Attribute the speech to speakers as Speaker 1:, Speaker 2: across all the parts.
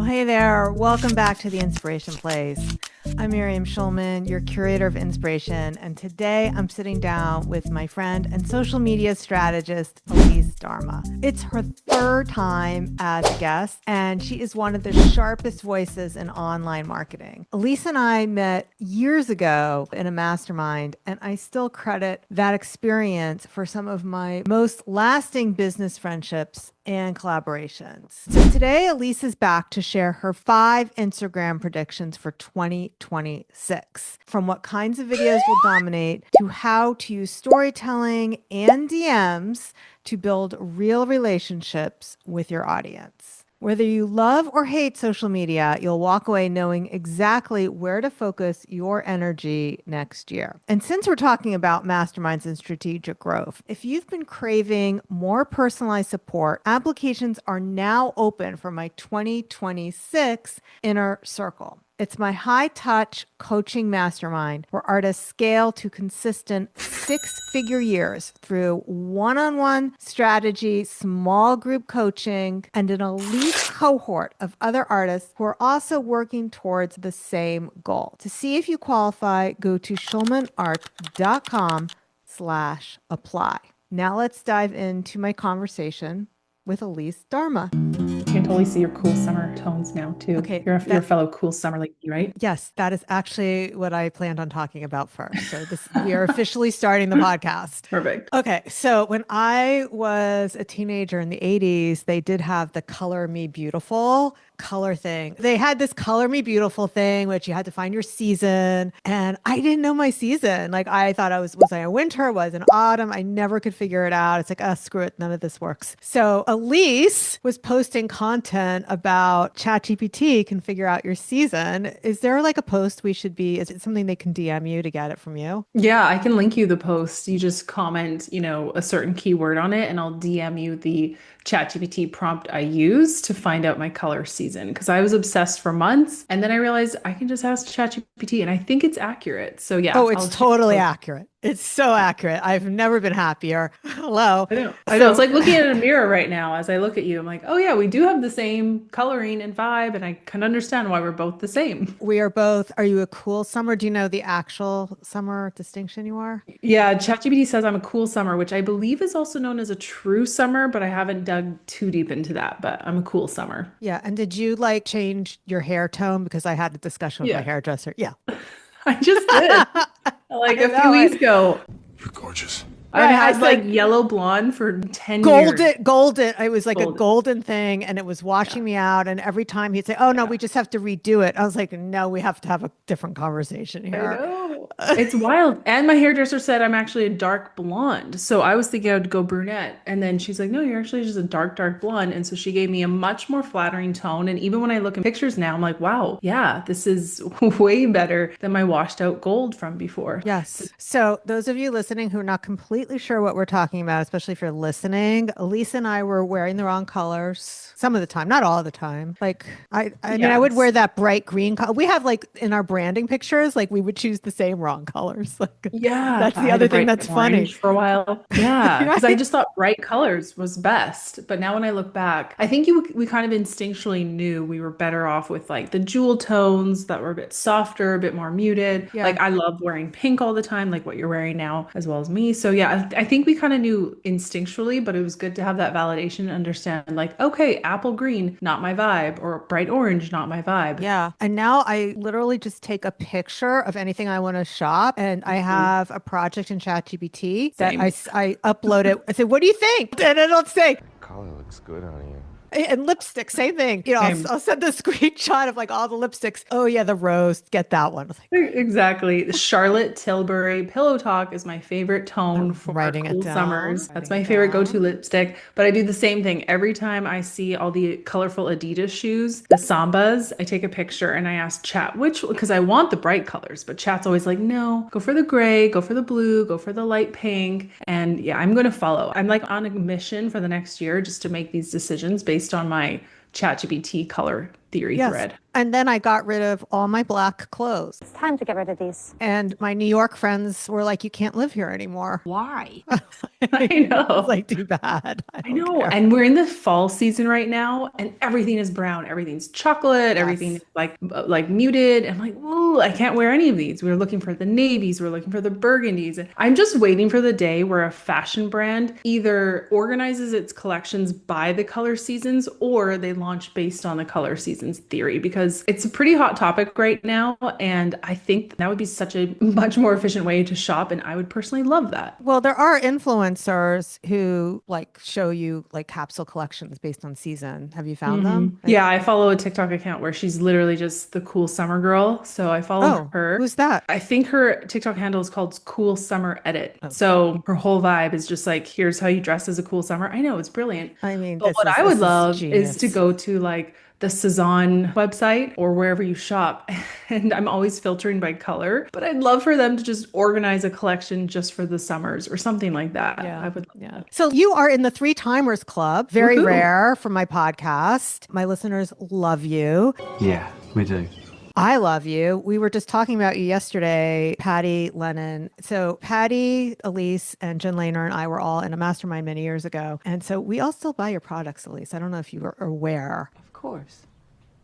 Speaker 1: hey there. Welcome back to The Inspiration Place. I'm Miriam Schulman, your curator of inspiration, and today I'm sitting down with my friend and social media strategist, Elise Dharma. It's her third time as a guest, and she is one of the sharpest voices in online marketing. Elise and I met years ago in a mastermind, and I still credit that experience for some of my most lasting business friendships and collaborations. So today, Elise is back to share her 5 Instagram predictions for 2026, from what kinds of videos will dominate to how to use storytelling and DMs to build real relationships with your audience. Whether you love or hate social media, you'll walk away knowing exactly where to focus your energy next year. And since we're talking about masterminds and strategic growth, if you've been craving more personalized support, applications are now open for my 2026 Inner Circle. It's my high-touch coaching mastermind where artists scale to consistent 6-figure years through one-on-one strategy, small group coaching, and an elite cohort of other artists who are also working towards the same goal. To see if you qualify, go to schulmanart.com/apply. Now let's dive into my conversation with Elise Dharma.
Speaker 2: I can totally see your cool summer tones now too.
Speaker 1: Okay,
Speaker 2: You're a fellow cool summer lady, right?
Speaker 1: Yes, that is actually what I planned on talking about first. So we are officially starting the podcast.
Speaker 2: Perfect.
Speaker 1: Okay, so when I was a teenager in the 80s, they did have the Color Me Beautiful color thing. They had this Color Me Beautiful thing, which you had to find your season. And I didn't know my season. Like I thought was I a winter? Was it autumn? I never could figure it out. It's like, oh, screw it. None of this works. So Elise was posting content about ChatGPT can figure out your season. Is there like a post we should be, is it something they can DM you to get it from you?
Speaker 2: Yeah, I can link you the post. You just comment, a certain keyword on it, and I'll DM you the ChatGPT prompt I use to find out my color season. Because I was obsessed for months, and then I realized I can just ask ChatGPT, and I think it's accurate. So yeah,
Speaker 1: oh, it's totally accurate. It's so accurate. I've never been happier. Hello.
Speaker 2: I know. I know. It's like looking at a mirror right now as I look at you. I'm like, oh yeah, we do have the same coloring and vibe, and I can understand why we're both the same.
Speaker 1: We are both. Are you a cool summer? Do you know the actual summer distinction you are?
Speaker 2: Yeah, ChatGPT says I'm a cool summer, which I believe is also known as a true summer, but I haven't dug too deep into that. But I'm a cool summer.
Speaker 1: Yeah. And did you like change your hair tone? Because I had a discussion with my
Speaker 2: Yeah,
Speaker 1: hairdresser. Yeah.
Speaker 2: I just did. Like a few weeks ago,
Speaker 3: You're gorgeous.
Speaker 2: I've
Speaker 1: Right. I
Speaker 2: had like
Speaker 1: said
Speaker 2: yellow blonde for 10 years.
Speaker 1: golden. It was like a
Speaker 2: Golden.
Speaker 1: golden thing and it was
Speaker 2: Yeah.
Speaker 1: washing me out. And every time he'd say, oh no,
Speaker 2: Yeah.
Speaker 1: we just have to redo it. I was like, no, we have to have a different conversation
Speaker 2: I
Speaker 1: here.
Speaker 2: know. It's wild. And my hairdresser said I'm actually a dark blonde. So I was thinking I would go brunette. And then she's like, no, you're actually just a dark blonde. And so she gave me a much more flattering tone. And even when I look at pictures now, I'm like, wow, yeah, this is way better than my washed out gold from before.
Speaker 1: Yes. So those of you listening who are not completely sure what we're talking about, especially if you're listening, Elise and I were wearing the wrong colors some of the time, not all the time. Like I mean, I would wear
Speaker 2: Yes.
Speaker 1: that bright green color. We have like in our branding pictures, like we would choose the same wrong colors. Like
Speaker 2: Yeah,
Speaker 1: that's
Speaker 2: I
Speaker 1: the
Speaker 2: had
Speaker 1: other
Speaker 2: a
Speaker 1: thing
Speaker 2: bright
Speaker 1: that's
Speaker 2: orange
Speaker 1: funny.
Speaker 2: for a while. Yeah, because I
Speaker 1: Right?
Speaker 2: just thought bright colors was best. But now when I look back, I think we kind of instinctually knew we were better off with like the jewel tones that were a bit softer, a bit more muted.
Speaker 1: Yeah.
Speaker 2: Like I love wearing pink all the time, like what you're wearing now, as well as me. So yeah, I think we kind of knew instinctually, but it was good to have that validation and understand like, okay, apple green, not my vibe, or bright orange, not my vibe.
Speaker 1: Yeah. And now I literally just take a picture of anything I want to shop and I
Speaker 2: Mhm.
Speaker 1: have a project in ChatGPT that
Speaker 2: Same.
Speaker 1: I upload it. I say, what do you think? And it'll say,
Speaker 3: Color looks good on you.
Speaker 1: and lipstick, same thing. You know,
Speaker 2: Same.
Speaker 1: I'll send the screenshot of like all the lipsticks. Oh yeah, the rose. Get that one. I was like,
Speaker 2: Exactly. The Charlotte Tilbury Pillow Talk is my favorite tone
Speaker 1: I'm
Speaker 2: for
Speaker 1: writing it
Speaker 2: cool
Speaker 1: down.
Speaker 2: summers. That's
Speaker 1: Writing
Speaker 2: my
Speaker 1: it
Speaker 2: favorite go-to
Speaker 1: down.
Speaker 2: lipstick. But I do the same thing every time I see all the colorful Adidas shoes, the Sambas. I take a picture and I ask Chat which, because I want the bright colors, but Chat's always like, no, go for the gray, go for the blue, go for the light pink. And yeah, I'm going to follow. I'm like on a mission for the next year just to make these decisions based on my ChatGPT color theory
Speaker 1: Yes.
Speaker 2: thread.
Speaker 1: And then I got rid of all my black clothes.
Speaker 4: It's time to get rid of these.
Speaker 1: And my New York friends were like, you can't live here anymore.
Speaker 4: Why?
Speaker 2: I know.
Speaker 1: It's like, too bad.
Speaker 2: I
Speaker 1: don't
Speaker 2: know.
Speaker 1: care.
Speaker 2: And we're in the fall season right now, and everything is brown. Everything's chocolate. Everything
Speaker 1: Yes.
Speaker 2: is like muted. I'm like, ooh, I can't wear any of these. We're looking for the navies. We're looking for the burgundies. And I'm just waiting for the day where a fashion brand either organizes its collections by the color seasons or they launch based on the color seasons theory, because it's a pretty hot topic right now. And I think that would be such a much more efficient way to shop. And I would personally love that.
Speaker 1: Well, there are influencers who like show you like capsule collections based on season. Have you found them?
Speaker 2: Yeah, I follow a TikTok account where she's literally just the cool summer girl. So I follow
Speaker 1: Oh,
Speaker 2: her.
Speaker 1: who's that?
Speaker 2: I think her TikTok handle is called Cool Summer Edit. So her whole vibe is just like, here's how you dress as a cool summer. I know, it's brilliant.
Speaker 1: I mean,
Speaker 2: But what I would love is to go to like the Cezanne website or wherever you shop. And I'm always filtering by color, but I'd love for them to just organize a collection just for the summers or something like that.
Speaker 1: Yeah.
Speaker 2: I would.
Speaker 1: Yeah. So you are in the Three Timers Club. Very
Speaker 2: Woohoo.
Speaker 1: rare for my podcast. My listeners love you.
Speaker 5: Yeah, we do.
Speaker 1: I love you. We were just talking about you yesterday, Patty Lennon. So Patty, Elise, and Jen Lehner and I were all in a mastermind many years ago. And so we all still buy your products, Elise. I don't know if you are aware.
Speaker 4: Of course.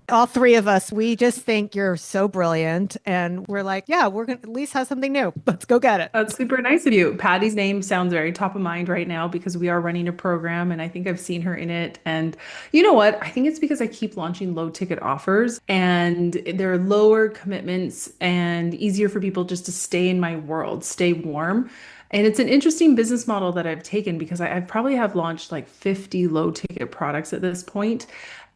Speaker 1: All three of us, we just think you're so brilliant. And we're like, yeah, we're going to at least have something new. Let's go get it.
Speaker 2: That's super nice of you. Patty's name sounds very top of mind right now because we are running a program and I think I've seen her in it. And you know what? I think it's because I keep launching low ticket offers and they're lower commitments and easier for people just to stay in my world, stay warm. And it's an interesting business model that I've taken because I probably have launched like 50 low ticket products at this point.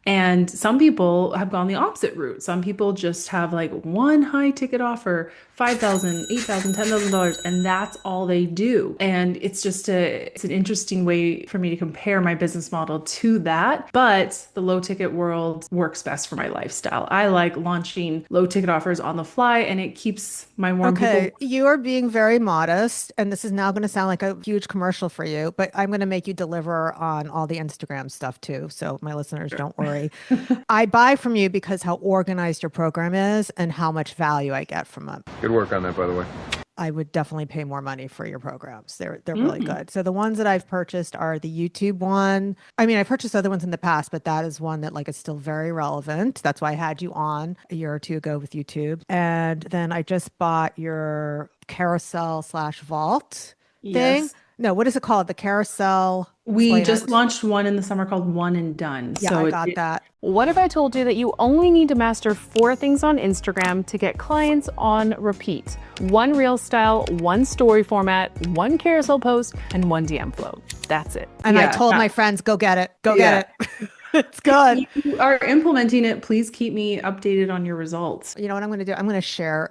Speaker 2: And some people have gone the opposite route. Some people just have like one high ticket offer, $5,000, $8,000, $10,000, and that's all they do. And it's just it's an interesting way for me to compare my business model to that. But the low ticket world works best for my lifestyle. I like launching low ticket offers on the fly and it keeps my warm
Speaker 1: Okay,
Speaker 2: people.
Speaker 1: you are being very modest, and this is now going to sound like a huge commercial for you, but I'm going to make you deliver on all the Instagram stuff too. So my listeners, don't worry. I buy from you because how organized your program is and how much value I get from it.
Speaker 3: Good work on that, by the way.
Speaker 1: I would definitely pay more money for your programs. They're really good. So the ones that I've purchased are the YouTube one. I mean, I purchased other ones in the past, but that is one that like is still very relevant. That's why I had you on a year or two ago with YouTube. And then I just bought your carousel/vault thing.
Speaker 2: Yes.
Speaker 1: No, what is it called? The carousel.
Speaker 2: We
Speaker 1: Explain
Speaker 2: just
Speaker 1: it.
Speaker 2: launched one in the summer called One and Done.
Speaker 1: Yeah,
Speaker 2: So
Speaker 1: I got that.
Speaker 6: What if I told you that you only need to master 4 things on Instagram to get clients on repeat? 1 reel style, 1 story format, 1 carousel post, and 1 DM flow. That's it.
Speaker 1: And I
Speaker 2: Yeah,
Speaker 1: told
Speaker 2: that-
Speaker 1: my friends, go get it. Go
Speaker 2: Yeah.
Speaker 1: get it. It's good.
Speaker 2: If you are implementing it, please keep me updated on your results.
Speaker 1: You know what I'm going to do? I'm going to share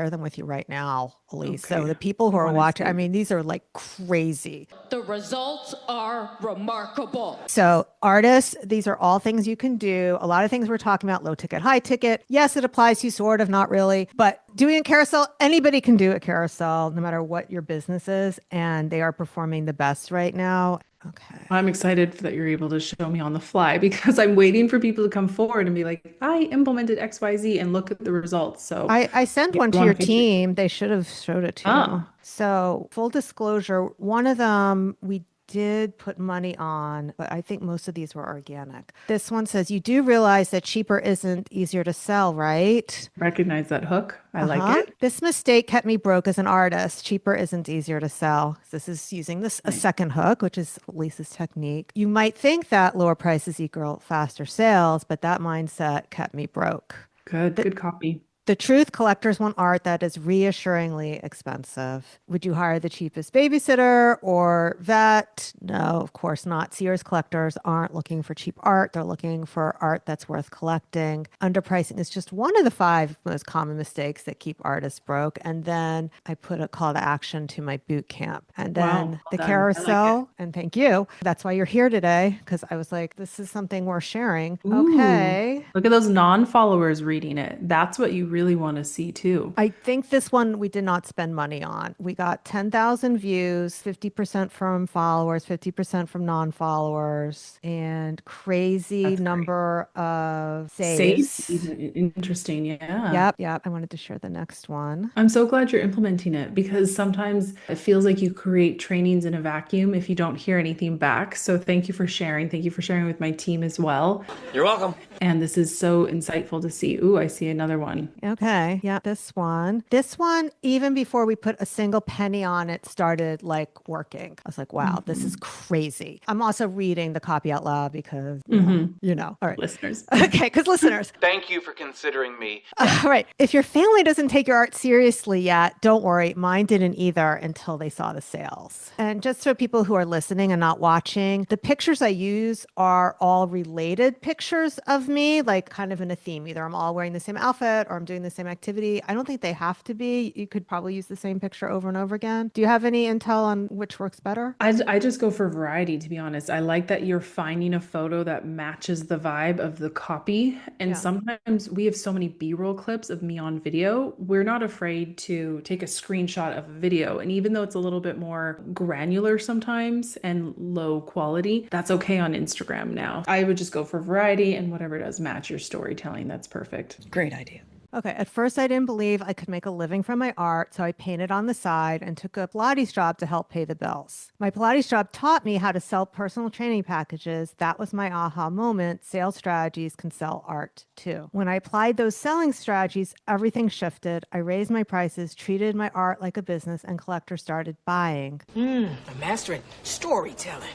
Speaker 1: them with you right now, Elise. So
Speaker 2: Okay.
Speaker 1: the people who
Speaker 2: I
Speaker 1: are
Speaker 2: wanna
Speaker 1: watching,
Speaker 2: see.
Speaker 1: I mean, these are like crazy.
Speaker 7: The results are remarkable.
Speaker 1: So artists, these are all things you can do. A lot of things we're talking about, low ticket, high ticket. Yes, it applies to you sort of, not really, but doing a carousel, anybody can do a carousel no matter what your business is. And they are performing the best right now. Okay.
Speaker 2: I'm excited that you're able to show me on the fly because I'm waiting for people to come forward and be like, I implemented XYZ and look at the results. So
Speaker 1: I sent
Speaker 2: Yeah,
Speaker 1: one to
Speaker 2: one
Speaker 1: your
Speaker 2: page.
Speaker 1: team. They should have showed it to you.
Speaker 2: Oh.
Speaker 1: So full disclosure, one of them we did put money on, but I think most of these were organic. This one says, you do realize that cheaper isn't easier to sell, right?
Speaker 2: recognize that hook. I like it.
Speaker 1: This mistake kept me broke as an artist. Cheaper isn't easier to sell. This is using this a second hook, which is Lisa's technique. You might think that lower prices equal faster sales, but that mindset kept me broke.
Speaker 2: Good copy.
Speaker 1: The truth, collectors want art that is reassuringly expensive. Would you hire the cheapest babysitter or vet? No, of course not. Sears collectors aren't looking for cheap art. They're looking for art that's worth collecting. Underpricing is just one of the 5 most common mistakes that keep artists broke. And then I put a call to action to my boot camp. And then
Speaker 2: Wow, well
Speaker 1: the
Speaker 2: done. I like
Speaker 1: carousel. And thank you. That's why you're here today, because I was like, this is something worth sharing.
Speaker 2: Ooh.
Speaker 1: Okay.
Speaker 2: Look at those non-followers reading it. That's what you really want to see too.
Speaker 1: I think this one we did not spend money on. We got 10,000 views, 50% from followers, 50% from non-followers, and crazy
Speaker 2: That's great.
Speaker 1: number of
Speaker 2: Saves,
Speaker 1: saves.
Speaker 2: even interesting. Yeah.
Speaker 1: Yep. I wanted to share the next one.
Speaker 2: I'm so glad you're implementing it because sometimes it feels like you create trainings in a vacuum if you don't hear anything back. So thank you for sharing. Thank you for sharing with my team as well.
Speaker 3: You're welcome.
Speaker 2: And this is so insightful to see. Ooh, I see another one.
Speaker 1: Okay. Yeah, this one. This one, even before we put a single penny on it, started like working. I was like, wow, this is crazy. I'm also reading the copy out loud because, all right.
Speaker 2: Listeners.
Speaker 1: Okay, because listeners.
Speaker 4: Thank you for considering me.
Speaker 1: All right. If your family doesn't take your art seriously yet, don't worry. Mine didn't either until they saw the sales. And just for people who are listening and not watching, the pictures I use are all related pictures of me, like kind of in a theme. Either I'm all wearing the same outfit or I'm doing the same activity. I don't think they have to be. You could probably use the same picture over and over again. Do you have any intel on which works better?
Speaker 2: I just go for variety, to be honest. I like that you're finding a photo that matches the vibe of the copy. And sometimes we have so many B-roll clips of me on video. We're not afraid to take a screenshot of a video. And even though it's a little bit more granular sometimes and low quality, that's okay on Instagram now. I would just go for variety and whatever does match your storytelling. That's perfect.
Speaker 5: Great idea.
Speaker 1: Okay, at first I didn't believe I could make a living from my art, so I painted on the side and took a Pilates job to help pay the bills. My Pilates job taught me how to sell personal training packages. That was my aha moment. Sales strategies can sell art too. When I applied those selling strategies, everything shifted. I raised my prices, treated my art like a business, and collectors started buying.
Speaker 5: I'm mastering storytelling.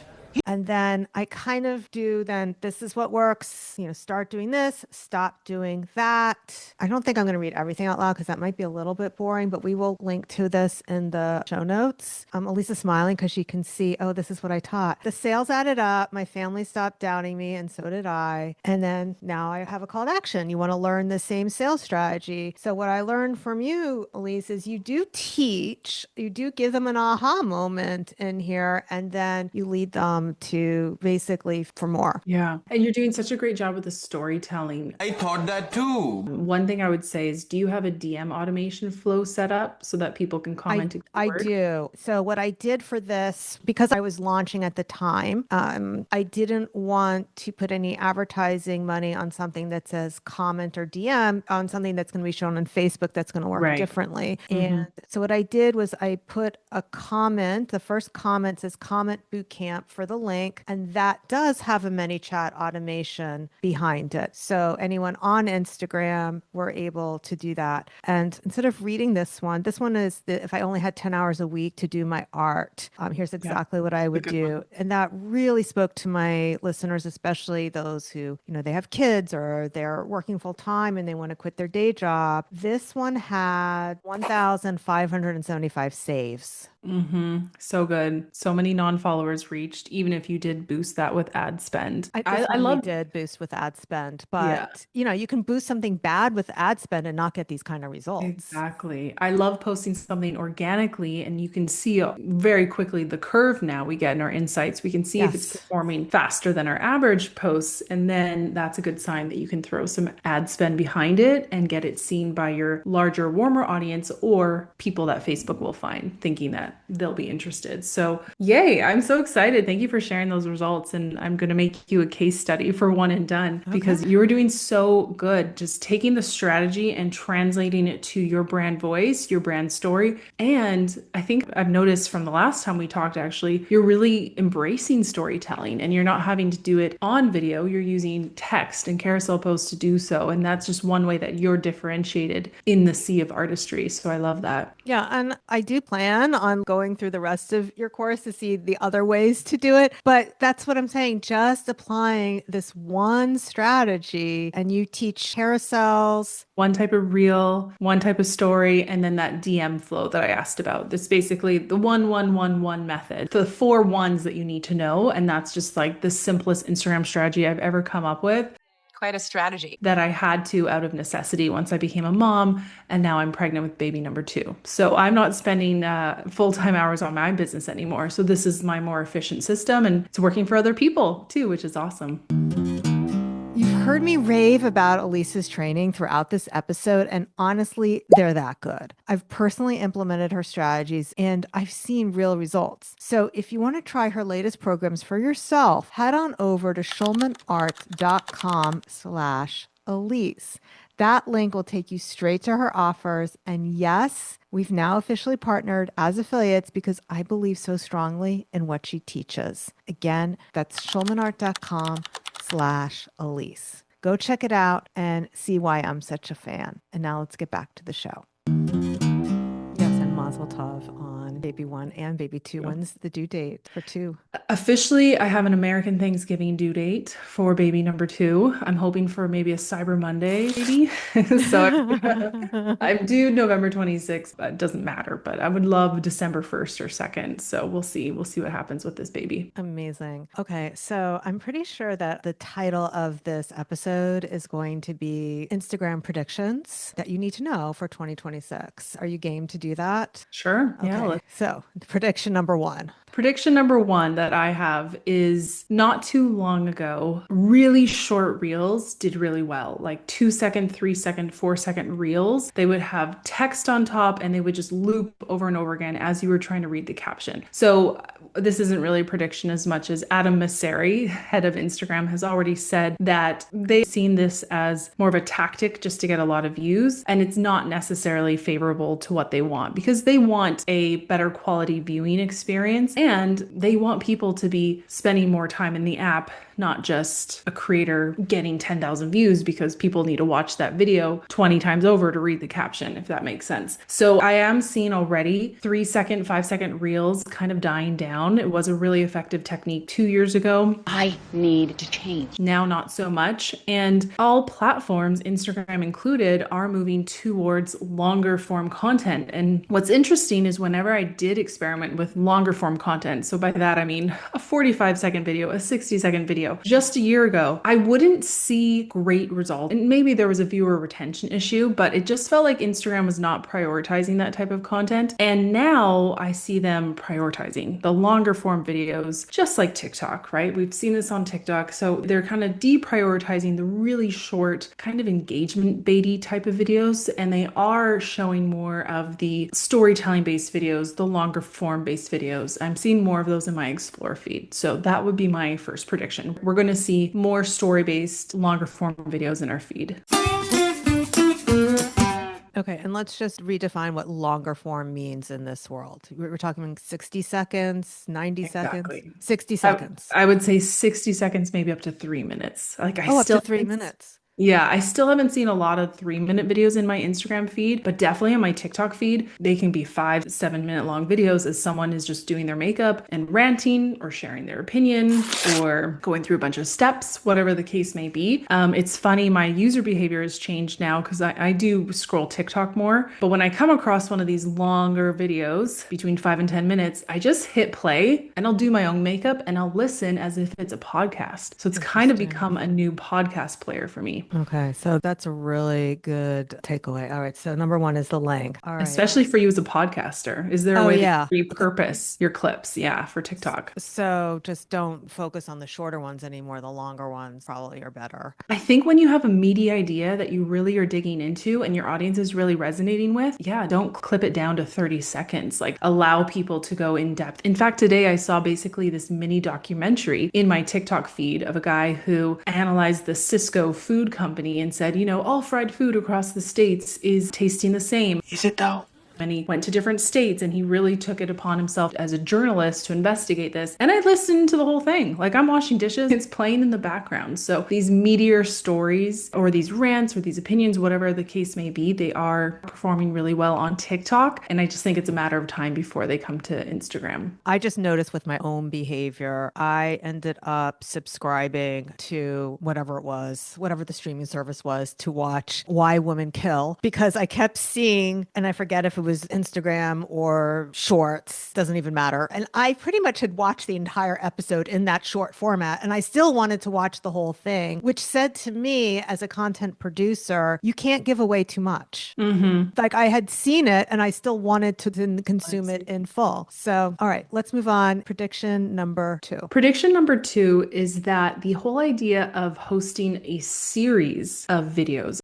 Speaker 1: And then I kind of do this is what works, start doing this, stop doing that. I don't think I'm going to read everything out loud because that might be a little bit boring, but we will link to this in the show notes. Elisa's smiling because she can see, oh, this is what I taught. The sales added up. My family stopped doubting me and so did I. And then now I have a call to action. You want to learn the same sales strategy. So what I learned from you, Elise, is you do teach, you do give them an aha moment in here, and then you lead them to basically for more.
Speaker 2: Yeah. And you're doing such a great job with the storytelling.
Speaker 3: I thought that too.
Speaker 2: One thing I would say is, do you have a DM automation flow set up so that people can comment?
Speaker 1: I do. So what I did for this, because I was launching at the time, I didn't want to put any advertising money on something that says comment or DM on something that's going to be shown on Facebook that's going to work differently. And so what I did was I put a comment. The first comment says comment bootcamp for the link, and that does have a ManyChat automation behind it. So anyone on Instagram were able to do that. And instead of reading this one is if I only had 10 hours a week to do my art, here's exactly what I would do. And that really spoke to my listeners, especially those who, they have kids or they're working full time and they want to quit their day job. This one had 1,575 saves.
Speaker 2: So good. So many non-followers reached, even if you did boost that with ad spend.
Speaker 1: I love did boost with ad spend, but you can boost something bad with ad spend and not get these kind of results.
Speaker 2: Exactly. I love posting something organically, and you can see very quickly the curve now we get in our insights. We can see if it's performing faster than our average posts, and then that's a good sign that you can throw some ad spend behind it and get it seen by your larger, warmer audience or people that Facebook will find thinking that they'll be interested. So yay, I'm so excited. Thank you for sharing those results. And I'm going to make you a case study for One and Done because you were doing so good, just taking the strategy and translating it to your brand voice, your brand story. And I think I've noticed from the last time we talked, actually, you're really embracing storytelling and you're not having to do it on video. You're using text and carousel posts to do so. And that's just one way that you're differentiated in the sea of artistry. So I love that.
Speaker 1: Yeah. And I do plan on going through the rest of your course to see the other ways to do it. But that's what I'm saying. Just applying this one strategy, and you teach carousels.
Speaker 2: One type of reel, one type of story, and then that DM flow that I asked about. That's basically the 1-1-1-1 method, the 4 ones that you need to know. And that's just like the simplest Instagram strategy I've ever come up with.
Speaker 5: Quite a strategy.
Speaker 2: That I had to out of necessity once I became a mom, and now I'm pregnant with baby number 2. So I'm not spending full-time hours on my business anymore. So this is my more efficient system, and it's working for other people too, which is awesome.
Speaker 1: You've heard me rave about Elise's training throughout this episode, and honestly, they're that good. I've personally implemented her strategies and I've seen real results. So if you want to try her latest programs for yourself, head on over to schulmanart.com/Elise. That link will take you straight to her offers. And yes, we've now officially partnered as affiliates because I believe so strongly in what she teaches. Again, that's schulmanart.com/Elise. Go check it out and see why I'm such a fan. And now let's get back to the show. Yes, and Mazel Tov on baby 1 and baby 2. When's the due date for 2?
Speaker 2: Officially, I have an American Thanksgiving due date for baby number 2. I'm hoping for maybe a Cyber Monday, maybe. So I'm due November 26th, but it doesn't matter. But I would love December 1st or 2nd. So we'll see. We'll see what happens with this baby.
Speaker 1: Amazing. Okay, so I'm pretty sure that the title of this episode is going to be Instagram predictions that you need to know for 2026. Are you game to do that?
Speaker 2: Sure. Yeah.
Speaker 1: Okay. So prediction number 1.
Speaker 2: Prediction number 1 that I have is not too long ago, really short reels did really well, like 2-second, 3-second, 4-second reels. They would have text on top and they would just loop over and over again as you were trying to read the caption. So this isn't really a prediction as much as Adam Mosseri, head of Instagram, has already said that they've seen this as more of a tactic just to get a lot of views. And it's not necessarily favorable to what they want because they want a better quality viewing experience. And they want people to be spending more time in the app, not just a creator getting 10,000 views because people need to watch that video 20 times over to read the caption, if that makes sense. So I am seeing already 3-second, 5-second reels kind of dying down. It was a really effective technique 2 years ago.
Speaker 7: I need to change.
Speaker 2: Now, not so much. And all platforms, Instagram included, are moving towards longer form content. And what's interesting is whenever I did experiment with longer form content, so by that I mean a 45-second video, a 60-second video, just a year ago, I wouldn't see great results. And maybe there was a viewer retention issue, but it just felt like Instagram was not prioritizing that type of content. And now I see them prioritizing the longer form videos, just like TikTok, right? We've seen this on TikTok. So they're kind of deprioritizing the really short, kind of engagement baity type of videos. And they are showing more of the storytelling based videos, the longer form based videos. I'm seeing more of those in my Explore feed. So that would be my first prediction. We're going to see more story-based, longer form videos in our feed.
Speaker 1: Okay, and let's just redefine what longer form means in this world. We're talking 60 seconds, 90
Speaker 2: Exactly.
Speaker 1: seconds, 60 seconds.
Speaker 2: I would say 60 seconds, maybe up to 3 minutes. Like
Speaker 1: up to 3 minutes.
Speaker 2: Yeah, I still haven't seen a lot of 3-minute videos in my Instagram feed, but definitely on my TikTok feed, they can be 5-7 minute long videos as someone is just doing their makeup and ranting or sharing their opinion or going through a bunch of steps, whatever the case may be. It's funny, my user behavior has changed now because I do scroll TikTok more, but when I come across one of these longer videos between 5 and 10 minutes, I just hit play and I'll do my own makeup and I'll listen as if it's a podcast. So it's kind of become a new podcast player for me.
Speaker 1: Okay, so that's a really good takeaway. All right, so number 1 is the length. All right.
Speaker 2: Especially for you as a podcaster. Is there a way to repurpose your clips? Yeah, for TikTok.
Speaker 1: So just don't focus on the shorter ones anymore. The longer ones probably are better.
Speaker 2: I think when you have a meaty idea that you really are digging into and your audience is really resonating with, yeah, don't clip it down to 30 seconds. Like allow people to go in depth. In fact, today I saw basically this mini documentary in my TikTok feed of a guy who analyzed the Cisco food company and said, all fried food across the states is tasting the same.
Speaker 3: Is it though?
Speaker 2: And he went to different states and he really took it upon himself as a journalist to investigate this. And I listened to the whole thing. Like I'm washing dishes, it's playing in the background. So these meteor stories or these rants or these opinions, whatever the case may be, they are performing really well on TikTok. And I just think it's a matter of time before they come to Instagram.
Speaker 1: I just noticed with my own behavior, I ended up subscribing to whatever it was, whatever the streaming service was, to watch Why Women Kill, because I kept seeing, and I forget if it was was Instagram or Shorts, doesn't even matter. And I pretty much had watched the entire episode in that short format, and I still wanted to watch the whole thing, which said to me as a content producer, you can't give away too much. Like I had seen it and I still wanted to then consume it in full. So, all right, let's move on. Prediction number 2.
Speaker 2: Prediction number 2 is that the whole idea of hosting a series of videos,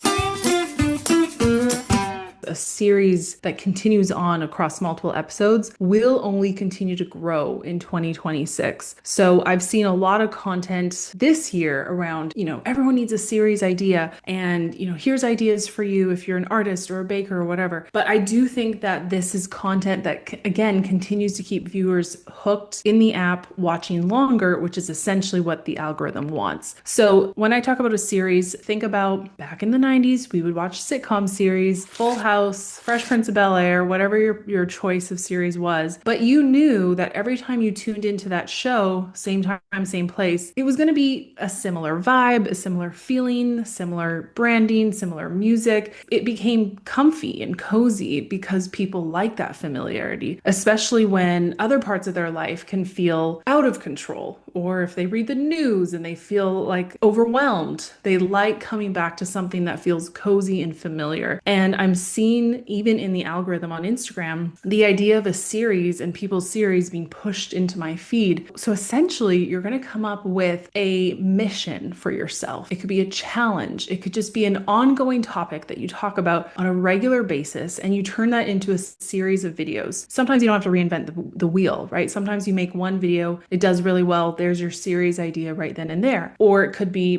Speaker 2: a series that continues on across multiple episodes, will only continue to grow in 2026. So I've seen a lot of content this year around, everyone needs a series idea, and, here's ideas for you if you're an artist or a baker or whatever. But I do think that this is content that, again, continues to keep viewers hooked in the app, watching longer, which is essentially what the algorithm wants. So when I talk about a series, think about back in the 90s, we would watch sitcom series, Full House, Fresh Prince of Bel-Air, whatever your choice of series was. But you knew that every time you tuned into that show, same time, same place, it was going to be a similar vibe, a similar feeling, similar branding, similar music. It became comfy and cozy because people like that familiarity, especially when other parts of their life can feel out of control, or if they read the news and they feel like overwhelmed. They like coming back to something that feels cozy and familiar. And I'm seeing, even in the algorithm on Instagram, the idea of a series and people's series being pushed into my feed. So essentially, you're going to come up with a mission for yourself. It could be a challenge. It could just be an ongoing topic that you talk about on a regular basis, and you turn that into a series of videos. Sometimes you don't have to reinvent the wheel, right? Sometimes you make one video, it does really well. There's your series idea right then and there. Or it could be,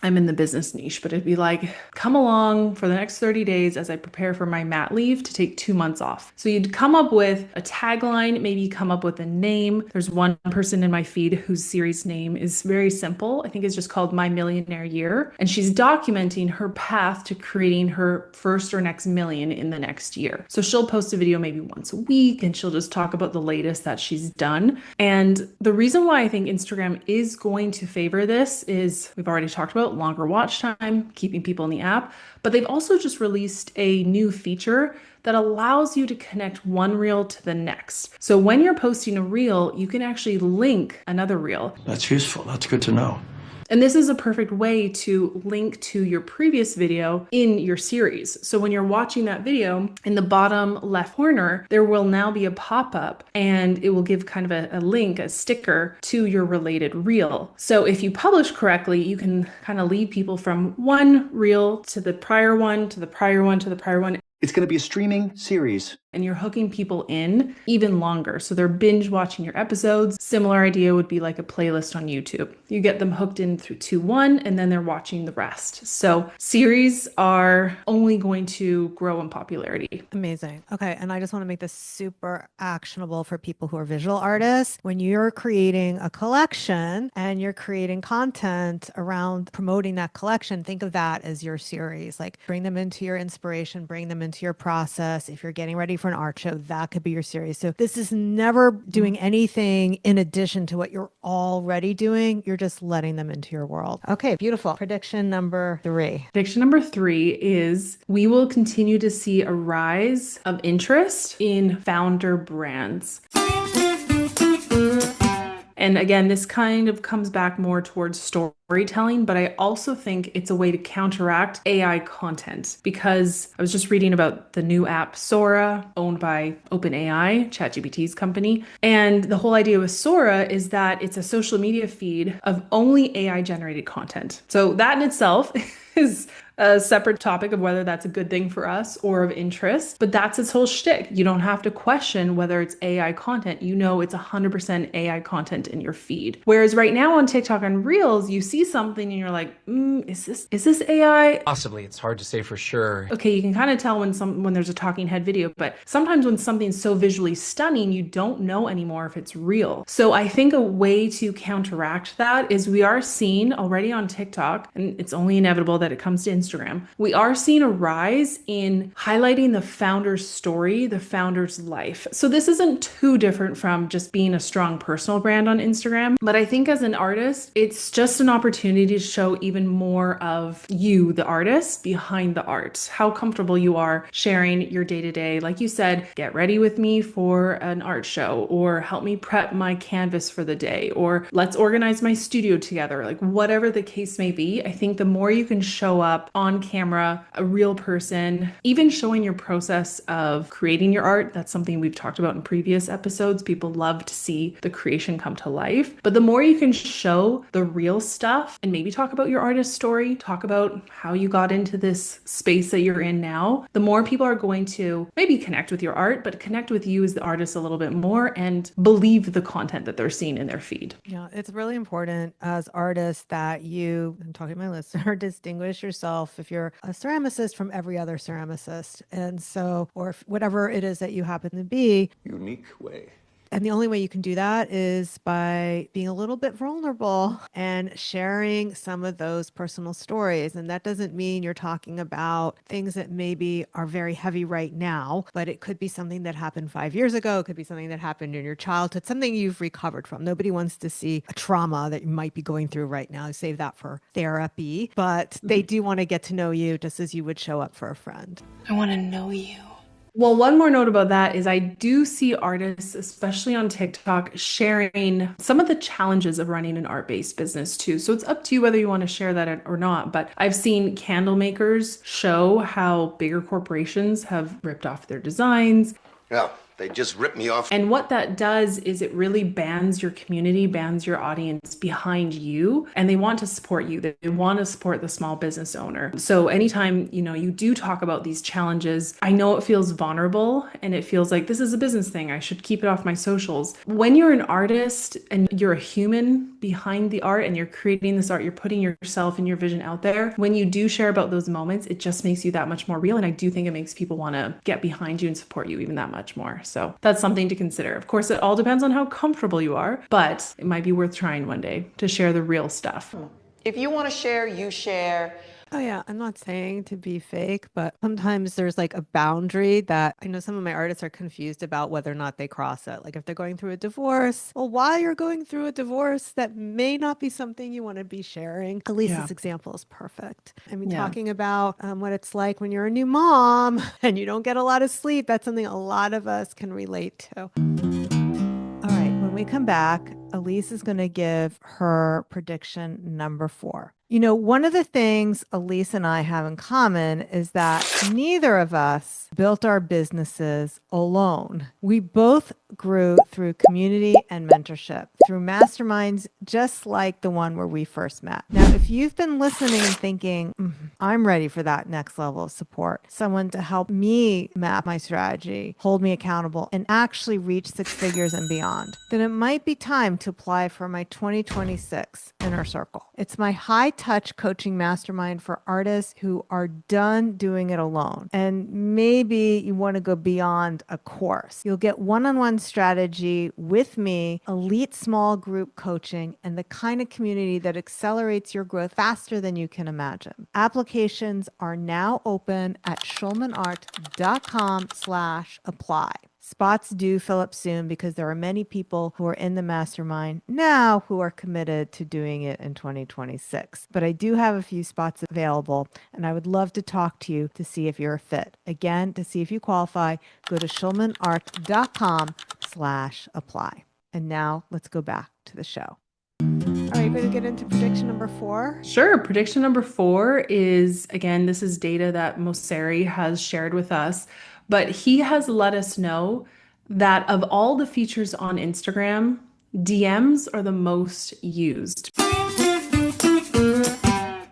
Speaker 2: I'm in the business niche, but it'd be like, come along for the next 30 days as I prepare for my mat leave to take 2 months off. So you'd come up with a tagline, maybe come up with a name. There's one person in my feed whose series name is very simple. I think it's just called My Millionaire Year. And she's documenting her path to creating her first or next million in the next year. So she'll post a video maybe once a week, and she'll just talk about the latest that she's done. And the reason why I think Instagram is going to favor this is, we've already talked about longer watch time, keeping people in the app, but they've also just released a new feature that allows you to connect one reel to the next. So when you're posting a reel, you can actually link another reel.
Speaker 8: That's useful. That's good to know.
Speaker 2: And this is a perfect way to link to your previous video in your series. So when you're watching that video, in the bottom left corner, there will now be a pop-up, and it will give kind of a link, a sticker to your related reel. So if you publish correctly, you can kind of lead people from one reel to the prior one, to the prior one, to the prior one.
Speaker 8: It's going to be a streaming series.
Speaker 2: And you're hooking people in even longer. So they're binge watching your episodes. Similar idea would be like a playlist on YouTube. You get them hooked in through 2-1, and then they're watching the rest. So series are only going to grow in popularity.
Speaker 1: Amazing. Okay. And I just want to make this super actionable for people who are visual artists. When you're creating a collection and you're creating content around promoting that collection, think of that as your series. Like, bring them into your inspiration, bring them into your process. If you're getting ready for an art show, that could be your series. So this is never doing anything in addition to what you're already doing. You're just letting them into your world. Okay, beautiful. Prediction number 3.
Speaker 2: Prediction number 3 is we will continue to see a rise of interest in founder brands. And again, this kind of comes back more towards storytelling, but I also think it's a way to counteract AI content, because I was just reading about the new app Sora, owned by OpenAI, ChatGPT's company. And the whole idea with Sora is that it's a social media feed of only AI generated content. So that in itself is a separate topic of whether that's a good thing for us or of interest, but that's its whole shtick. You don't have to question whether it's AI content. You know it's 100% AI content in your feed. Whereas right now on TikTok and Reels, you see something and you're like, is this AI?
Speaker 4: Possibly, it's hard to say for sure.
Speaker 2: Okay, you can kind of tell when there's a talking head video, but sometimes when something's so visually stunning, you don't know anymore if it's real. So I think a way to counteract that is we are seeing already on TikTok, and it's only inevitable that it comes to Instagram Instagram, we are seeing a rise in highlighting the founder's story, the founder's life. So this isn't too different from just being a strong personal brand on Instagram. But I think as an artist, it's just an opportunity to show even more of you, the artist, behind the art, how comfortable you are sharing your day-to-day. Like you said, get ready with me for an art show, or help me prep my canvas for the day, or let's organize my studio together. Like whatever the case may be, I think the more you can show up on camera, a real person, even showing your process of creating your art. That's something we've talked about in previous episodes. People love to see the creation come to life. But the more you can show the real stuff and maybe talk about your artist story, talk about how you got into this space that you're in now, the more people are going to maybe connect with your art, but connect with you as the artist a little bit more and believe the content that they're seeing in their feed.
Speaker 1: Yeah, it's really important as artists that you, I'm talking to my listener, distinguish yourself if you're a ceramicist from every other ceramicist. And so, or whatever it is that you happen to be.
Speaker 3: Unique way.
Speaker 1: And the only way you can do that is by being a little bit vulnerable and sharing some of those personal stories. And that doesn't mean you're talking about things that maybe are very heavy right now, but it could be something that happened 5 years ago. It could be something that happened in your childhood, something you've recovered from. Nobody wants to see a trauma that you might be going through right now. Save that for therapy, but they do want to get to know you just as you would show up for a friend.
Speaker 5: I want to know you.
Speaker 2: Well, one more note about that is I do see artists, especially on TikTok, sharing some of the challenges of running an art-based business too. So it's up to you whether you want to share that or not. But I've seen candle makers show how bigger corporations have ripped off their designs.
Speaker 3: Yeah, they just ripped me off.
Speaker 2: And what that does is it really bands your community, bands your audience behind you, and they want to support you. They want to support the small business owner. So anytime, you do talk about these challenges, I know it feels vulnerable and it feels like this is a business thing. I should keep it off my socials. When you're an artist and you're a human behind the art and you're creating this art, you're putting yourself and your vision out there. When you do share about those moments, it just makes you that much more real. And I do think it makes people want to get behind you and support you even that much more. So that's something to consider. Of course, it all depends on how comfortable you are, but it might be worth trying one day to share the real stuff.
Speaker 5: If you want to share, you share.
Speaker 1: Oh, yeah. I'm not saying to be fake, but sometimes there's like a boundary that I know some of my artists are confused about whether or not they cross it. Like if they're going through a divorce, well, while you're going through a divorce, that may not be something you want to be sharing. Elise's example is perfect. I mean, talking about what it's like when you're a new mom and you don't get a lot of sleep, that's something a lot of us can relate to. All right. When we come back, Elise is going to give her prediction number 4. One of the things Elise and I have in common is that neither of us built our businesses alone. We both grew through community and mentorship, through masterminds just like the one where we first met. Now, if you've been listening and thinking, I'm ready for that next level of support, someone to help me map my strategy, hold me accountable, and actually reach 6 figures and beyond, then it might be time to apply for my 2026 Inner Circle. It's my high-touch coaching mastermind for artists who are done doing it alone. And maybe you want to go beyond a course. You'll get one-on-one strategy with me, elite small group coaching, and the kind of community that accelerates your growth faster than you can imagine. Applications are now open at schulmanart.com/apply. Spots do fill up soon because there are many people who are in the mastermind now who are committed to doing it in 2026. But I do have a few spots available, and I would love to talk to you to see if you're a fit. Again, to see if you qualify, go to schulmanart.com/apply. And now let's go back to the show. Are you going to get into prediction number 4?
Speaker 2: Sure. Prediction number 4 is, again, this is data that Mosseri has shared with us, but he has let us know that of all the features on Instagram, DMs are the most used.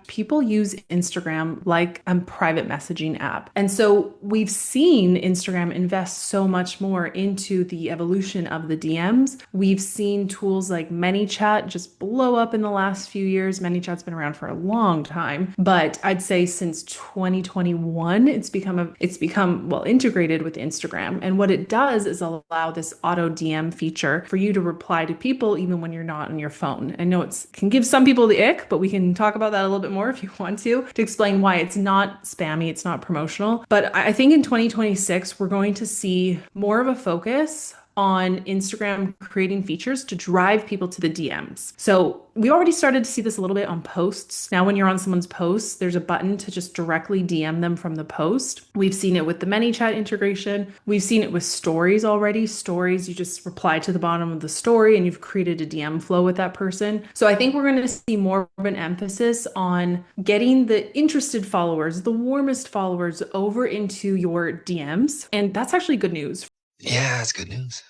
Speaker 2: People use Instagram like a private messaging app. And so we've seen Instagram invest so much more into the evolution of the DMs. We've seen tools like ManyChat just blow up in the last few years. ManyChat's been around for a long time, but I'd say since 2021, it's become well integrated with Instagram. And what it does is allow this auto DM feature for you to reply to people even when you're not on your phone. I know it can give some people the ick, but we can talk about that a little bit more. more if you want to explain why it's not spammy, it's not promotional. But I think in 2026, we're going to see more of a focus on Instagram creating features to drive people to the DMs. So we already started to see this a little bit on posts. Now, when you're on someone's posts, there's a button to just directly DM them from the post. We've seen it with the ManyChat integration. We've seen it with stories already. Stories, you just reply to the bottom of the story and you've created a DM flow with that person. So I think we're going to see more of an emphasis on getting the interested followers, the warmest followers over into your DMs. And that's actually good news.
Speaker 3: Yeah, that's good news.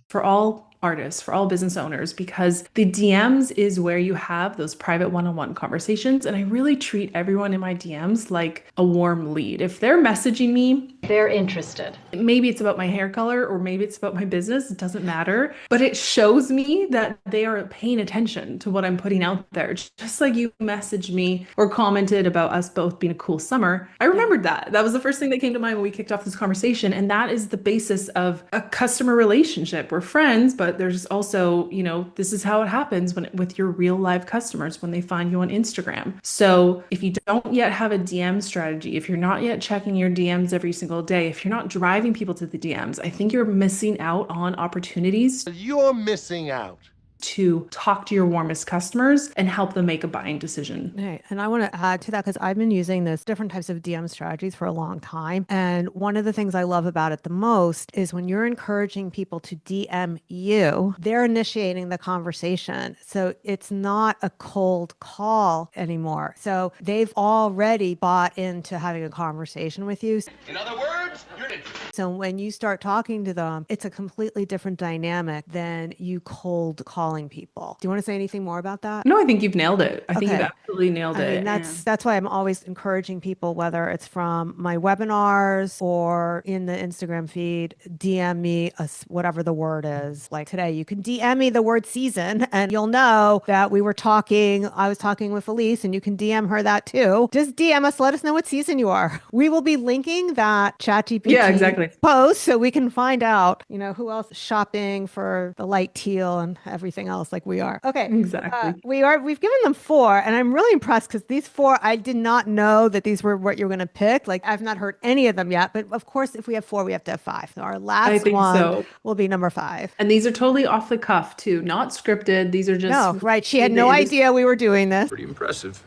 Speaker 2: For all artists, for all business owners, because the DMs is where you have those private one-on-one conversations. And I really treat everyone in my DMs like a warm lead. If they're messaging me,
Speaker 7: They're interested.
Speaker 2: maybe it's about my hair color or maybe it's about my business, it doesn't matter. But it shows me that they are paying attention to what I'm putting out there. Just like you messaged me or commented about us both being a cool summer. I remembered that. That was the first thing that came to mind when we kicked off this conversation. And that is the basis of a customer relationship. We're friends, but there's also, this is how it happens with your real live customers when they find you on Instagram. So if you don't yet have a DM strategy, if you're not yet checking your DMs every single day, if you're not driving people to the DMs, I think you're missing out on opportunities.
Speaker 9: You're missing out.
Speaker 2: To talk to your warmest customers and help them make a buying decision.
Speaker 1: Right. And I want to add to that because I've been using this different types of DM strategies for a long time. And one of the things I love about it the most is when you're encouraging people to DM you, they're initiating the conversation. So it's not a cold call anymore. So they've already bought into having a conversation with you.
Speaker 9: In other words, you're an
Speaker 1: So when you start talking to them, it's a completely different dynamic than you cold calling people. Do you want to say anything more about that?
Speaker 2: No, I think you've nailed it. I think
Speaker 1: Okay.
Speaker 2: you've absolutely nailed
Speaker 1: I
Speaker 2: it.
Speaker 1: mean, that's why I'm always encouraging people, whether it's from my webinars or in the Instagram feed, DM me whatever the word is. Like today, you can DM me the word season and you'll know that I was talking with Elise and you can DM her that too. Just DM us, let us know what season you are. We will be linking that ChatGPT post so we can find out, who else is shopping for the light teal and everything else like we are. Okay.
Speaker 2: Exactly.
Speaker 1: We've given them 4 and I'm really impressed because these 4, I did not know that these were what you're going to pick. Like I've not heard any of them yet, but of course, if we have 4, we have to have 5. So our last one will be number 5.
Speaker 2: And these are totally off the cuff too, not scripted. These are just.
Speaker 1: No, right. She had no idea we were doing this.
Speaker 3: Pretty impressive.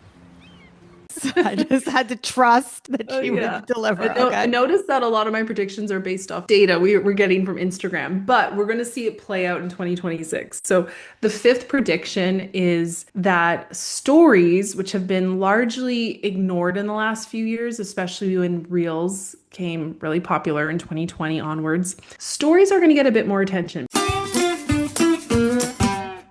Speaker 1: I just had to trust that she would deliver.
Speaker 2: I noticed that a lot of my predictions are based off data we're getting from Instagram, but we're going to see it play out in 2026. So the 5th prediction is that stories, which have been largely ignored in the last few years, especially when Reels came really popular in 2020 onwards, stories are going to get a bit more attention.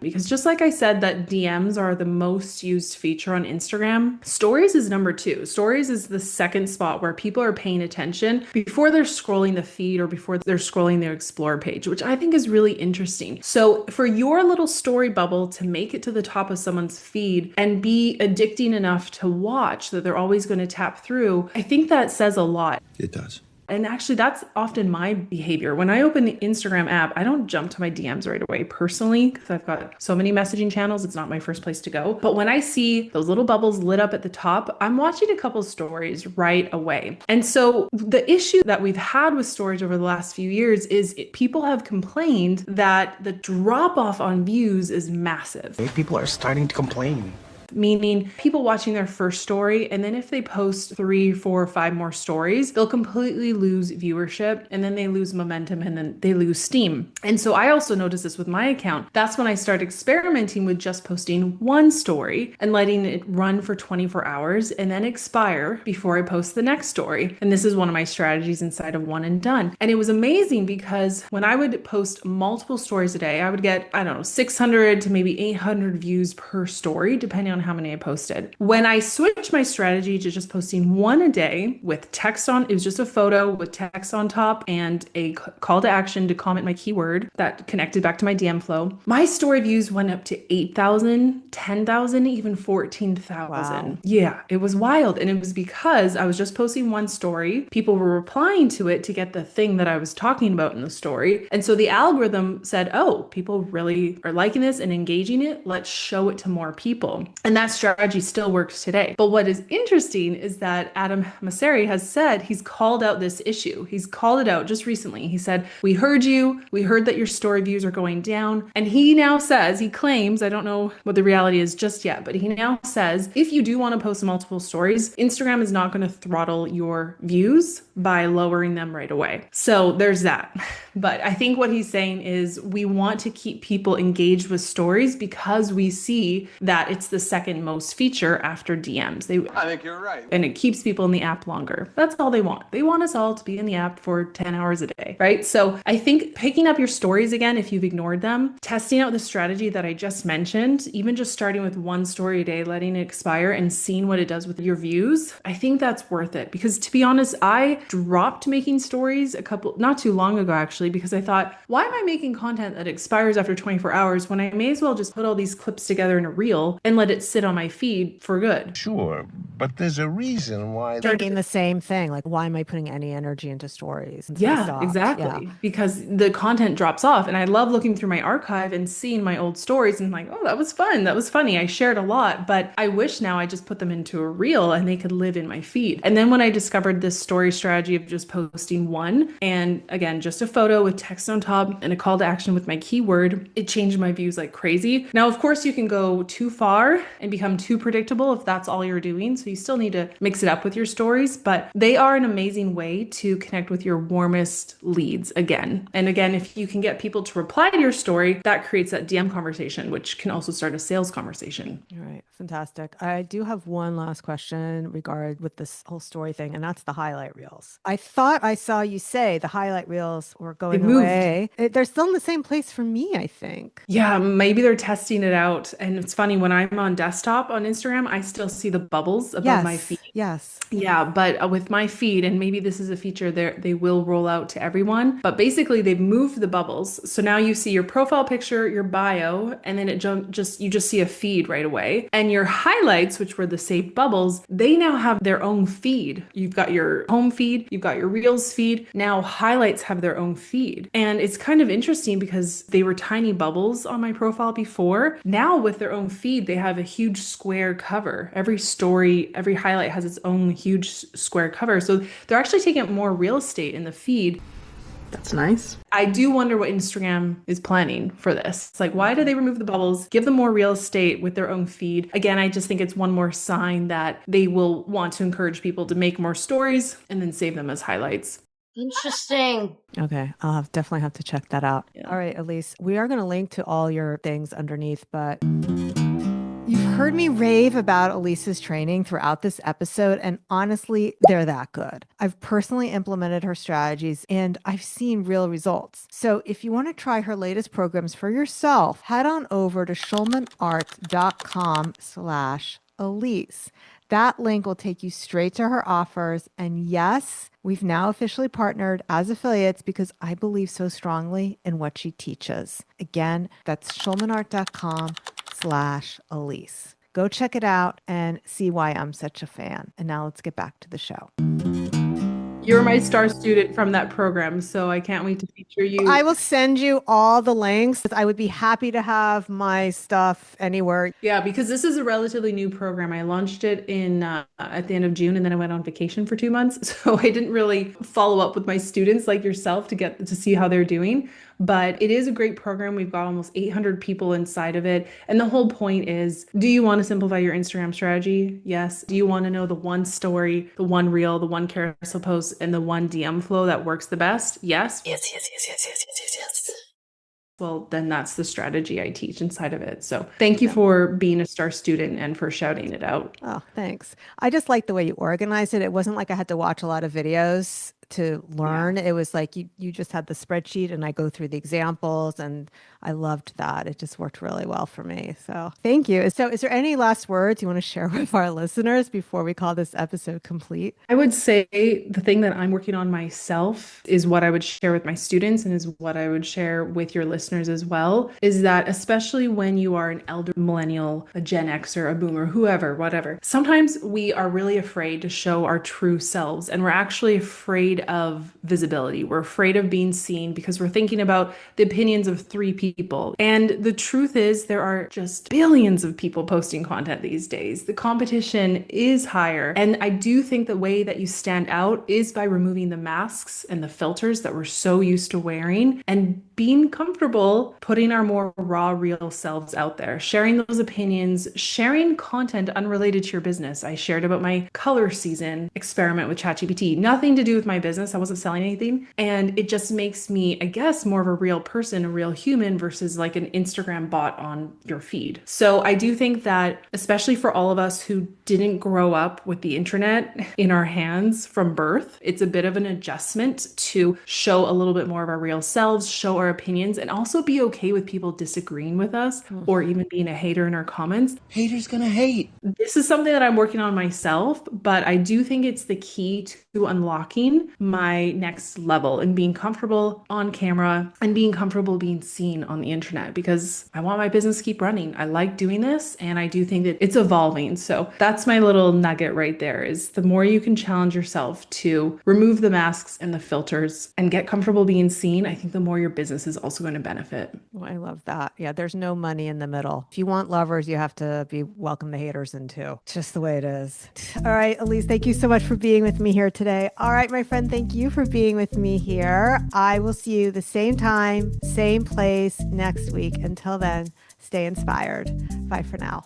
Speaker 2: Because just like I said that DMs are the most used feature on Instagram, stories is number 2. Stories is the second spot where people are paying attention before they're scrolling the feed or before they're scrolling their explore page, which I think is really interesting. So for your little story bubble to make it to the top of someone's feed and be addicting enough to watch that they're always going to tap through, I think that says a lot.
Speaker 8: It does.
Speaker 2: And actually, that's often my behavior. When I open the Instagram app, I don't jump to my DMs right away personally, because I've got so many messaging channels. It's not my first place to go. But when I see those little bubbles lit up at the top, I'm watching a couple stories right away. And so the issue that we've had with stories over the last few years is people have complained that the drop off on views is massive.
Speaker 9: People are starting to complain.
Speaker 2: Meaning people watching their first story, and then if they post 3, 4, 5 more stories, they'll completely lose viewership, and then they lose momentum, and then they lose steam. And so I also noticed this with my account. That's when I started experimenting with just posting 1 story and letting it run for 24 hours and then expire before I post the next story. And this is one of my strategies inside of One and Done. And it was amazing because when I would post multiple stories a day, I would get, 600 to maybe 800 views per story, depending on how many I posted. When I switched my strategy to just posting 1 a day with text on, it was just a photo with text on top and a call to action to comment my keyword that connected back to my DM flow, my story views went up to 8,000, 10,000, even 14,000.
Speaker 1: Wow.
Speaker 2: Yeah, it was wild. And it was because I was just posting 1 story. People were replying to it to get the thing that I was talking about in the story. And so the algorithm said, oh, people really are liking this and engaging it. Let's show it to more people. And that strategy still works today. But what is interesting is that Adam Mosseri has said he's called out this issue. He's called it out just recently. He said, we heard you. We heard that your story views are going down. And he now says, he claims, I don't know what the reality is just yet, but he now says, if you do want to post multiple stories, Instagram is not going to throttle your views by lowering them right away. So there's that. But I think what he's saying is we want to keep people engaged with stories because we see that it's the second most feature after DMs.
Speaker 9: I think you're right.
Speaker 2: And it keeps people in the app longer. That's all they want. They want us all to be in the app for 10 hours a day, right? So I think picking up your stories again, if you've ignored them, testing out the strategy that I just mentioned, even just starting with one story a day, letting it expire and seeing what it does with your views, I think that's worth it. Because to be honest, I dropped making stories not too long ago, actually, because I thought, why am I making content that expires after 24 hours when I may as well just put all these clips together in a reel and let it sit on my feed for good?
Speaker 9: Sure, but there's a reason why.
Speaker 1: Thinking the same thing. Like, why am I putting any energy into stories? And
Speaker 2: Yeah,
Speaker 1: stopped.
Speaker 2: exactly.
Speaker 1: Yeah.
Speaker 2: Because the content drops off. And I love looking through my archive and seeing my old stories and like, oh, that was fun. That was funny. I shared a lot, but I wish now I just put them into a reel and they could live in my feed. And then when I discovered this story strategy of just posting one, and again, just a photo with text on top and a call to action with my keyword, it changed my views like crazy. Now, of course, you can go too far and become too predictable if that's all you're doing. So you still need to mix it up with your stories, but they are an amazing way to connect with your warmest leads again. And again, if you can get people to reply to your story, that creates that DM conversation, which can also start a sales conversation.
Speaker 1: All right. Fantastic. I do have one last question regarding with this whole story thing, and that's the highlight reels. I thought I saw you say the highlight reels were going away. They're still in the same place for me, I think.
Speaker 2: Yeah, maybe they're testing it out. And it's funny, when I'm on desktop on Instagram, I still see the bubbles above my feed.
Speaker 1: Yes.
Speaker 2: Yeah, but with my feed, and maybe this is a feature they will roll out to everyone, but basically they've moved the bubbles. So now you see your profile picture, your bio, and then you just see a feed right away. And your highlights, which were the saved bubbles, they now have their own feed. You've got your home feed, you've got your Reels feed. Now highlights have their own feed. And it's kind of interesting because they were tiny bubbles on my profile before. Now with their own feed, they have a huge square cover. Every story, every highlight has its own huge square cover. So they're actually taking up more real estate in the feed.
Speaker 10: That's nice.
Speaker 2: I do wonder what Instagram is planning for this. It's like, why do they remove the bubbles, give them more real estate with their own feed? Again, I just think it's one more sign that they will want to encourage people to make more stories and then save them as highlights.
Speaker 7: Interesting.
Speaker 1: Okay. I'll definitely have to check that out.
Speaker 2: Yeah.
Speaker 1: All right, Elise, we are going to link to all your things underneath, but you've heard me rave about Elise's training throughout this episode, and honestly, they're that good. I've personally implemented her strategies and I've seen real results. So if you want to try her latest programs for yourself, head on over to schulmanart.com/Elise. That link will take you straight to her offers. And yes, we've now officially partnered as affiliates because I believe so strongly in what she teaches. Again, that's schulmanart.com/Elise. Go check it out and see why I'm such a fan. And now let's get back to the show.
Speaker 2: You're my star student from that program, so I can't wait to feature you.
Speaker 1: I will send you all the links. I would be happy to have my stuff anywhere.
Speaker 2: Yeah, because this is a relatively new program. I launched it at the end of June, and then I went on vacation for 2 months. So I didn't really follow up with my students like yourself to see how they're doing. But it is a great program. We've got almost 800 people inside of it. And the whole point is, do you want to simplify your Instagram strategy? Yes. Do you want to know the one story, the one reel, the one carousel post, and the one DM flow that works the best? Yes.
Speaker 7: Yes.
Speaker 2: Well, then that's the strategy I teach inside of it. So thank you for being a star student and for shouting it out.
Speaker 1: Oh, thanks. I just like the way you organized it. It wasn't like I had to watch a lot of videos to learn. It was like you just had the spreadsheet and I go through the examples, and I loved that. It just worked really well for me. So thank you. So is there any last words you want to share with our listeners before we call this episode complete?
Speaker 2: I would say the thing that I'm working on myself is what I would share with my students and is what I would share with your listeners as well, is that especially when you are an elder millennial, a Gen Xer, a boomer, whoever, whatever, sometimes we are really afraid to show our true selves, and we're actually afraid afraid of visibility. We're afraid of being seen because we're thinking about the opinions of 3 people. And the truth is, there are just billions of people posting content these days. The competition is higher. And I do think the way that you stand out is by removing the masks and the filters that we're so used to wearing and being comfortable putting our more raw, real selves out there, sharing those opinions, sharing content unrelated to your business. I shared about my color season experiment with ChatGPT, nothing to do with my business. I wasn't selling anything. And it just makes me, I guess, more of a real person, a real human versus like an Instagram bot on your feed. So I do think that, especially for all of us who didn't grow up with the internet in our hands from birth, it's a bit of an adjustment to show a little bit more of our real selves, show our opinions, and also be okay with people disagreeing with us or even being a hater in our comments.
Speaker 9: Haters gonna hate.
Speaker 2: This is something that I'm working on myself, but I do think it's the key to unlocking my next level and being comfortable on camera and being comfortable being seen on the internet, because I want my business to keep running. I like doing this, and I do think that it's evolving. So that's my little nugget right there, is the more you can challenge yourself to remove the masks and the filters and get comfortable being seen, I think the more your business is also going to benefit.
Speaker 1: Well, I love that. Yeah, there's no money in the middle. If you want lovers, you have to welcome the haters in too. It's just the way it is. All right, Elise, thank you so much for being with me here today. All right, my friend, thank you for being with me here. I will see you the same time, same place next week. Until then, stay inspired. Bye for now.